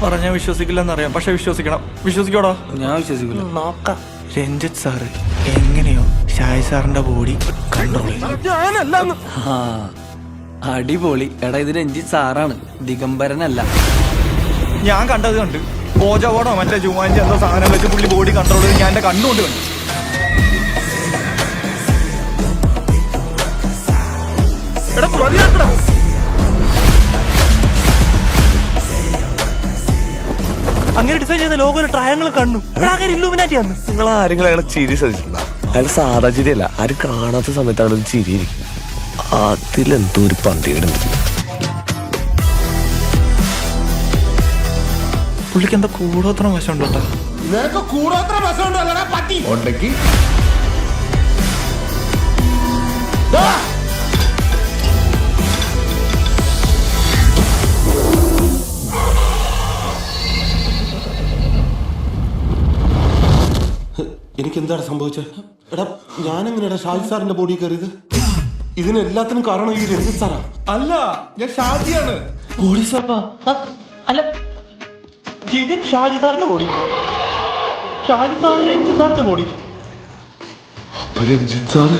പറഞ്ഞാൽ വിശ്വസിക്കില്ലെന്നറിയാം, പക്ഷെ വിശ്വസിക്കണം. വിശ്വസിക്കോടാ? ഞാൻ വിശ്വസിക്കില്ല. നോക്കാം. രഞ്ജിത്ത് സാറ് എങ്ങനെയോ ഷായ് സാറിന്റെ ബോഡി കൺട്രോൾ ചെയ്തു. അടിപൊളി. എടാ ഇത് രഞ്ജിത്ത് സാറാണ്, ദിഗംബരനല്ല. ഞാൻ കണ്ടത് കണ്ട് ഓജോടോ മറ്റേ ജുമാൻജി എന്തോ സാധനം വെച്ച് പുള്ളി ബോഡി കൺട്രോൾ ചെയ്ത് ഞാൻ എന്റെ കണ്ണുകൊണ്ട് കണ്ടു. അങ്ങനെ ഡിസൈൻ ചെയ്ത ലോഗോ ട്രയാങ്കിൾ കണ്ണു ഇല്ലൂമിനാറ്റിയാണ്. നിങ്ങൾ ആരെങ്കിലും അയാളെ ചിരി ശ്രദ്ധിച്ചിട്ടുണ്ടോ? അയാൾ സാധാ ചിരിയല്ല, ആരും കാണാത്ത സമയത്താണ് ഒരു ചിരി ഇരിക്കും. അതിലെന്തോ ഒരു പന്തിയിടുന്നു. പുള്ളിക്ക് എന്താ കൂടോത്ര വശം ഉണ്ടോട്ടാ? ഉണ്ടെങ്കിൽ എനിക്ക് എന്താണ് സംഭവിച്ചത്? എടാ ഞാനെങ്ങനെയാ ഷാജി സാറിന്റെ ബോഡി കയറിയത്? ഇതിനെല്ലാത്തിനും കാരണം ഈ രഞ്ജിത്ത് സാറാ. അല്ല, ഞാൻ ഷാജിയാണ്. ബോഡി സാപ്പാ? അല്ല, ഷാജി സാറിന്റെ ബോഡി. ഷാജി സാറിന്റെ ബോഡി. രഞ്ജിത്ത് സാറ്